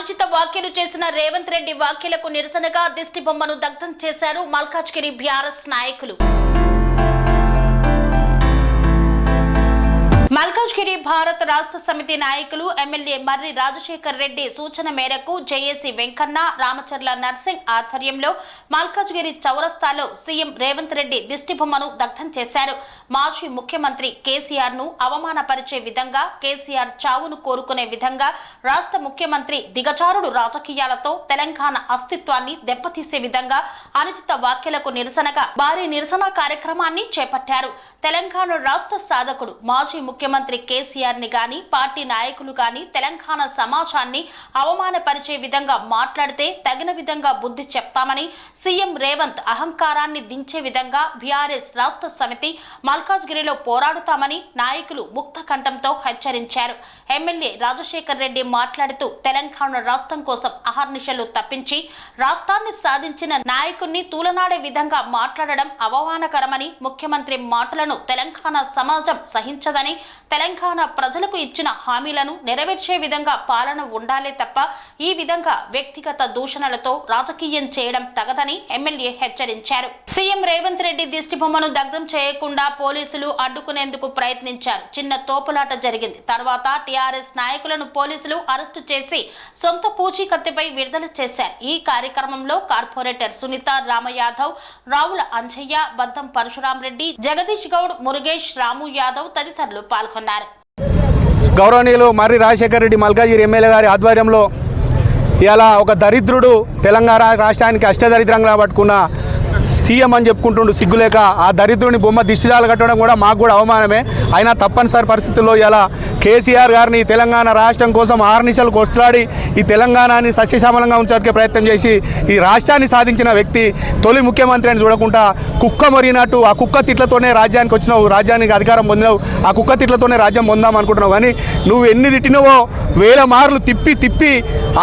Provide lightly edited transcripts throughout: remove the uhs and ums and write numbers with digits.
అనుచిత వ్యాఖ్యలు చేసిన రేవంత్ రెడ్డి వ్యాఖ్యలకు నిరసనగా దిష్టి బొమ్మను దగ్ధం చేశారు మల్కాజ్గిరి బీఆర్ఎస్ నాయకులు. మల్కాజ్గిరి భారత రాష్ట్ర సమితి నాయకులు ఎమ్మెల్యే మర్రి రాజశేఖర్ రెడ్డి సూచన మేరకు జేఏసీ వెంకన్న, రామచర్ల నర్సింగ్ ఆధ్వర్యంలో మల్కాజ్గిరి చౌరస్తాలో సీఎం రేవంత్ రెడ్డి దిష్టి బొమ్మను దగ్ధం చేశారు. మాజీ ముఖ్యమంత్రి కేసీఆర్ ను అవమానపరిచే విధంగా, కేసీఆర్ చావును కోరుకునే విధంగా రాష్ట్ర ముఖ్యమంత్రి దిగజారుడు రాజకీయాలతో తెలంగాణ అస్తిత్వాన్ని దెబ్బతీసే విధంగా అనుచిత వ్యాఖ్యలకు నిరసనగా భారీ నిరసన కార్యక్రమాన్ని చేపట్టారు. తెలంగాణ రాష్ట్ర సాధకుడు మాజీ ముఖ్యమంత్రి కేసీఆర్ ని గాని, పార్టీ నాయకులు గాని తెలంగాణ సమాజాన్ని అవమానపరిచే విధంగా మాట్లాడితే తగిన విధంగా బుద్ధి చెప్తామని, సీఎం రేవంత్ అహంకారాన్ని దించే విధంగా బీఆర్ఎస్ రాష్ట్ర సమితి మల్కాజ్గిరిలో పోరాడుతామని నాయకులు ముక్త కంఠంతో హెచ్చరించారు. ఎమ్మెల్యే రాజశేఖర్ రెడ్డి మాట్లాడుతూ తెలంగాణ రాష్ట్రం కోసం అహర్నిశలు తప్పించి రాష్ట్రాన్ని సాధించిన నాయకుడిని తూలనాడే విధంగా మాట్లాడడం అవమానకరమని, ముఖ్యమంత్రి మాటలను తెలంగాణ సమాజం సహించదని, తెలంగాణ ప్రజలకు ఇచ్చిన హామీలను నెరవేర్చే విధంగా పాలన ఉండాలే తప్ప ఈ విధంగా వ్యక్తిగత దూషణలతో రాజకీయం చేయడం తగదని ఎమ్మెల్యే హెచ్చరించారు. సీఎం రేవంత్ రెడ్డి దిష్టి బొమ్మను దగ్ధం చేయకుండా పోలీసులు అడ్డుకునేందుకు ప్రయత్నించారు. చిన్న తోపులాట జరిగింది. తర్వాత టీఆర్ఎస్ నాయకులను పోలీసులు అరెస్టు చేసి సొంత పూచీకత్తిపై విడుదల చేశారు. ఈ కార్యక్రమంలో కార్పొరేటర్ సునీత, రామయాదవ్, రావుల అంజయ్య, బద్దం పరశురాం రెడ్డి, జగదీష్ గౌడ్, మురుగేష్, రాము యాదవ్ తదితరులు పాల్గొన్నారు. గౌరవనీయులు మర్రి రాజశేఖర్ రెడ్డి మల్కాజ్గిరి ఎమ్మెల్యే గారి ఆధ్వర్యంలో ఇలా ఒక దరిద్రుడు తెలంగాణ రాష్ట్రానికి అష్టదరిద్రంగా పట్టుకున్న సీఎం అని చెప్పుకుంటుండు సిగ్గులేక ఆ దరిద్రుని బొమ్మ దిష్టిదాలు కట్టడం కూడా మాకు కూడా అవమానమే. అయినా తప్పనిసరి పరిస్థితుల్లో ఇలా కేసీఆర్ గారిని తెలంగాణ రాష్ట్రం కోసం ఆర్నిశలు కొట్లాడి ఈ తెలంగాణని సస్యశ్యామలంగా ఉంచడానికి ప్రయత్నం చేసి ఈ రాష్ట్రాన్ని సాధించిన వ్యక్తి తొలి ముఖ్యమంత్రి అని చూడకుండా కుక్క మరిగినట్టు ఆ కుక్క తిట్లతోనే రాజ్యానికి వచ్చినావు, రాజ్యానికి అధికారం పొందినావు, ఆ కుక్క తిట్లతోనే రాజ్యం పొందాం అనుకుంటున్నావు. కానీ నువ్వు ఎన్ని తిట్టినవో వేల మార్లు తిప్పి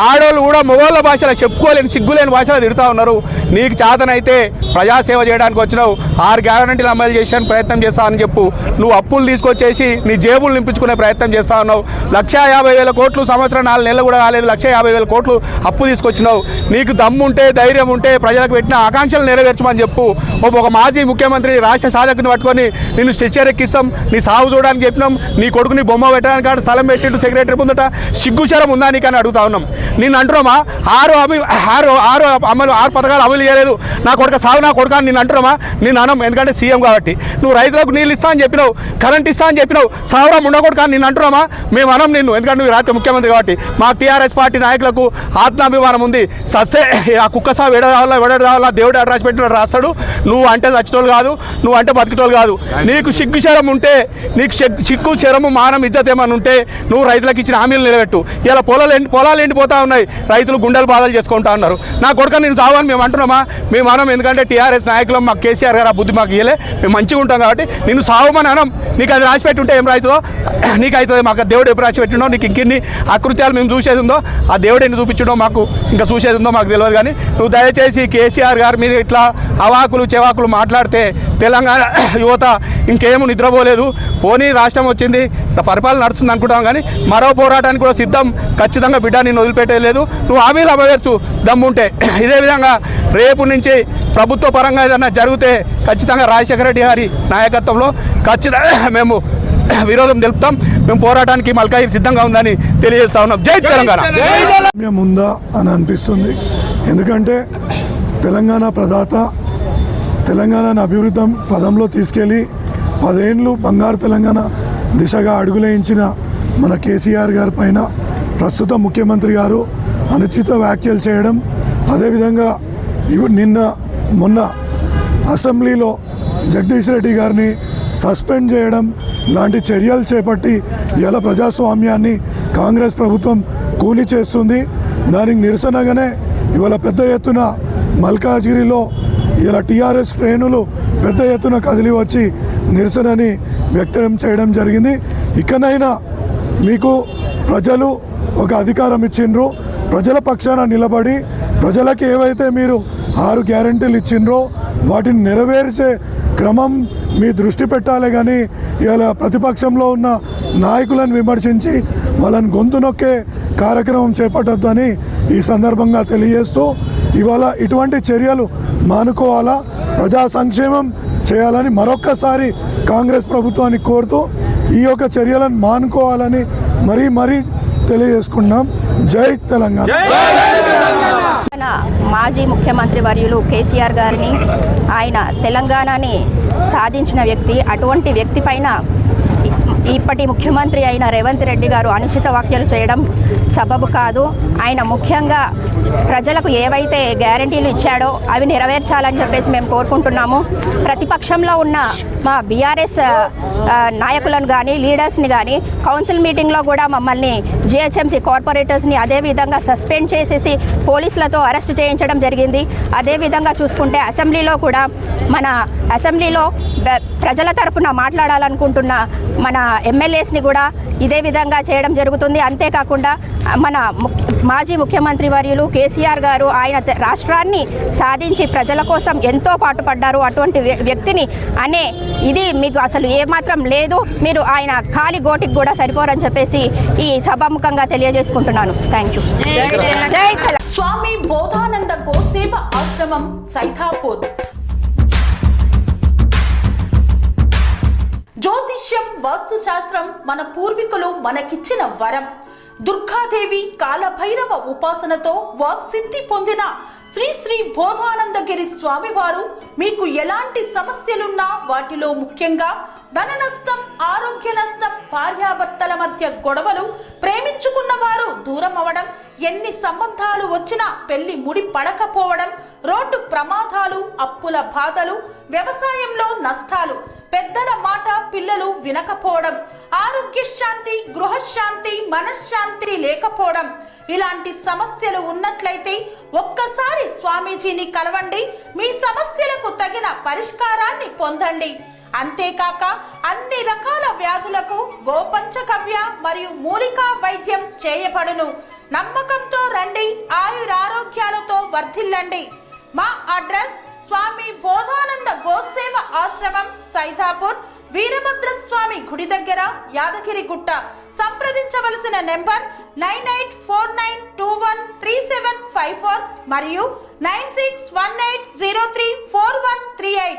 ఆడోళ్ళు కూడా మొగోళ్ళ భాషలో చెప్పుకోలేని సిగ్గులేని భాషలో తిడుతూ ఉన్నారు. నీకు చేతనైతే ప్రజాసేవ చేయడానికి వచ్చినావు, 6 గ్యారంటీలు అమలు చేసాను ప్రయత్నం చేస్తావని చెప్పు. నువ్వు అప్పులు తీసుకొచ్చేసి నీ జేబులు నింపించుకునే ప్రయత్నం చేస్తా ఉన్నావు. 150,000 కోట్లు సంవత్సరం 4 నెలలు కూడా కాలేదు, 150,000 కోట్లు అప్పు తీసుకొచ్చినావు. నీకు దమ్ముంటే ధైర్యం ఉంటే ప్రజలకు పెట్టిన ఆకాంక్షలు నెరవేర్చమని చెప్పు. ఒక మాజీ ముఖ్యమంత్రి రాష్ట్ర సాధకుని పట్టుకొని నిన్ను స్ట్రెచ్చర్ ఎక్కిస్తాం, నీ సాగు చూడడానికి చెప్పినాం, నీ కొడుకుని బొమ్మ పెట్టడానికి కాదు స్థలం పెట్టిండు సెక్రటరీ ముందట, సిగ్గుచరం ఉందా నీకని అడుగుతా ఉన్నాం. నిన్ను అంటున్నామా 6 పథకాలు అమలు చేయలేదు, నా కొడుక సాగు నా కొడుకు నేను అంటున్నామా? నేను అనం, ఎందుకంటే సీఎం కాబట్టి. నువ్వు రైతులకు నీళ్ళు ఇస్తా అని చెప్పినావు, కరెంట్ ఇస్తా అని చెప్పినావు, సావరం ఉండకూడదు కానీ నేను అంటున్నామా? మేము అనం నిన్ను, ఎందుకంటే నువ్వు రాష్ట్ర ముఖ్యమంత్రి కాబట్టి. మా టీఆర్ఎస్ పార్టీ నాయకులకు ఆత్మాభిమానం ఉంది. సస్తే ఆ కుక్క సాగు వెడదావాలా దేవుడు అడ్రాసి పెట్టిన రాస్తాడు. నువ్వు అంటే చచ్చిటోళ్ళు కాదు, నువ్వు అంటే బతికిటోళ్ళు కాదు. నీకు సిగ్గు శరం ఉంటే, నీకు సిగ్గు శరము మానం ఇజ్జత్ ఏమని ఉంటే నువ్వు రైతులకు ఇచ్చిన హామీలు నిలబెట్టు. ఇలా పొలాలు ఎండిపోతా ఉన్నాయి, రైతులు గుండెలు బాధలు చేసుకుంటా ఉన్నారు. నా కొడుక నేను సావని మేము అంటున్నామా? మేము అనం, ఎందుకంటే టీఆర్ఎస్ నాయకులు మాకు కేసీఆర్ గారు ఆ బుద్ధి మాకు ఇయ్యలే, మేము మంచిగా ఉంటాం కాబట్టి నేను సావమని అనం. నీకు అది రాసి పెట్టుంటే ఏం రైతుందో నీకు అవుతుంది. మాకు దేవుడు ఎప్పుడు రాసి పెట్టిండో, నీకు ఇంకెన్ని అకృత్యాలు మేము చూసేది ఉందో, ఆ దేవుడు ఎన్ని చూపించడో మాకు ఇంకా చూసేది ఉందో మాకు తెలియదు. కానీ నువ్వు దయచేసి కేసీఆర్ గారి మీద ఇట్లా అవాకులు చెవాకులు మాట్లాడితే తెలంగాణ యువత ఇంకేమో నిద్రపోలేదు. పోనీ రాష్ట్రం వచ్చింది, పరిపాలన నడుస్తుంది అనుకుంటాం, కానీ మరో పోరాటానికి కూడా సిద్ధం. ఖచ్చితంగా బిడ్డ నిన్ను వదిలిపెట్టలేదు. నువ్వు హామీలు అమలుపరచు దమ్ముంటే. ఇదే విధంగా రేపు నుంచి ప్రభుత్వ పరంగా ఏదైనా జరిగితే ఖచ్చితంగా రాజశేఖర రెడ్డి గారి నాయకత్వంలో ఖచ్చితంగా మేము విరోధం తెలుపుతాం. మేము పోరాటానికి మల్కాజ్గిరి సిద్ధంగా ఉందని తెలియజేస్తా ఉన్నాం. జై తెలంగాణ. ఉందా అని అనిపిస్తుంది. ఎందుకంటే తెలంగాణ ప్రదాత, తెలంగాణను అభివృద్ధి పదంలో తీసుకెళ్ళి 10 ఏళ్ళు బంగారు తెలంగాణ దిశగా అడుగులేయించిన మన కేసీఆర్ గారి పైన ప్రస్తుత ముఖ్యమంత్రి గారు అనుచిత వ్యాఖ్యలు చేయడం, అదేవిధంగా మొన్న అసెంబ్లీలో జగదీష్ రెడ్డి గారిని సస్పెండ్ చేయడం లాంటి చర్యలు చేపట్టి ఇలా ప్రజాస్వామ్యాన్ని కాంగ్రెస్ ప్రభుత్వం కూలి చేస్తుంది. దానికి నిరసనగానే ఇవాళ పెద్ద ఎత్తున మల్కాజ్గిరిలో ఇలా టీఆర్ఎస్ శ్రేణులు పెద్ద ఎత్తున కదిలి వచ్చి నిరసనని వ్యక్తం చేయడం జరిగింది. ఇకనైనా మీకు ప్రజలు ఒక అధికారం ఇచ్చిండ్రు, ప్రజల పక్షాన నిలబడి ప్రజలకు ఏవైతే మీరు 6 గ్యారెంటీలు ఇచ్చిండ్రో వాటిని నెరవేర్చే క్రమం మీ దృష్టి పెట్టాలి కానీ ఇలా ప్రతిపక్షంలో ఉన్న నాయకులను విమర్శించి వాళ్ళని గొంతు నొక్కే కార్యక్రమం చేపట్టొద్దని ఈ సందర్భంగా తెలియజేస్తూ ఇవాళ ఇటువంటి చర్యలు మానుకోవాలా, ప్రజా సంక్షేమం చేయాలని మరొక్కసారి కాంగ్రెస్ ప్రభుత్వాన్ని కోరుతూ ఈ యొక్క చర్యలను మానుకోవాలని మరీ తెలియజేసుకున్నాం. జై తెలంగాణ. మాజీ ముఖ్యమంత్రి వర్యులు కేసీఆర్ గారిని, ఆయన తెలంగాణని సాధించిన వ్యక్తి, అటువంటి వ్యక్తి పైన ఇప్పటి ముఖ్యమంత్రి అయిన రేవంత్ రెడ్డి గారు అనుచిత వ్యాఖ్యలు చేయడం సబబు కాదు. ఆయన ముఖ్యంగా ప్రజలకు ఏవైతే గ్యారంటీలు ఇచ్చాడో అవి నెరవేర్చాలని చెప్పేసి మేము కోరుకుంటున్నాము. ప్రతిపక్షంలో ఉన్న మా బీఆర్ఎస్ నాయకులను కానీ లీడర్స్ని కానీ కౌన్సిల్ మీటింగ్లో కూడా మమ్మల్ని జిహెచ్ఎంసీ కార్పొరేటర్స్ని అదేవిధంగా సస్పెండ్ చేసేసి పోలీసులతో అరెస్ట్ చేయించడం జరిగింది. అదేవిధంగా చూసుకుంటే అసెంబ్లీలో కూడా మన అసెంబ్లీలో ప్రజల తరపున మాట్లాడాలనుకుంటున్న మన ఎమ్మెల్యేస్ని కూడా ఇదే విధంగా చేయడం జరుగుతుంది. అంతేకాకుండా మన మాజీ ముఖ్యమంత్రి వర్యులు కేసీఆర్ గారు ఆయన రాష్ట్రాన్ని సాధించి ప్రజల కోసం ఎంతో పాటుపడ్డారు. అటువంటి వ్యక్తిని అనే ఇది మీకు అసలు ఏమాత్రం లేదు. మీరు ఆయన ఖాళీ గోటికి కూడా సరిపోరని చెప్పేసి ఈ సభాముఖంగా తెలియజేసుకుంటున్నాను. Thank you. స్వామి బోధానంద గోసేవ ఆశ్రమం సైథాపూర్. జ్యోతిష్యం, వాస్తుశాస్త్రం మన పూర్వీకులు మనకిచ్చిన వరం. దుర్గాదేవి, కాలభైరవ ఉపాసనతో వాక్సిద్ధి పొందిన శ్రీ శ్రీ బోధానందగిరి స్వామివారు మీకు ఎలాంటి సమస్యలున్నా, వాటిలో ముఖ్యంగా ధన నష్టం, ఆరోగ్య నష్టం, భార్యాభర్తల మధ్య గొడవలు, ప్రేమించుకున్న వారు దూరం అవడం, ఎన్ని సంబంధాలు వచ్చినా పెళ్లి ముడి పడకపోవడం, రోడ్డు ప్రమాదాలు, అప్పుల బాధలు, వ్యవసాయంలో నష్టాలు, పెద్దల మాట పిల్లలు వినకపోవడం, ఆరోగ్య శాంతి, గృహశాంతి, మనశ్శాంతి లేకపోవడం, ఇలాంటి సమస్యలు ఉన్నట్లయితే ఒక్కసారి స్వామీజీని కలవండి. మీ సమస్యలకు తగిన పరిష్కారాన్ని పొందండి. అంతేకాక అన్ని రకాల వ్యాధులకు గోపంచకవ్య మరియు మూలికా వైద్యం చేయబడును. నమ్మకంతో రండి, ఆయురారోగ్యాలతో వర్ధిల్లండి. మా అడ్రస్ స్వామి బోధానంద గోసేవ ఆశ్రమం, సైథాపూర్, వీరభద్రస్వామి గుడి దగ్గర, యాదగిరిగుట్ట. సంప్రదించవలసిన నెంబర్ 9849213754 మరియు 9618034138.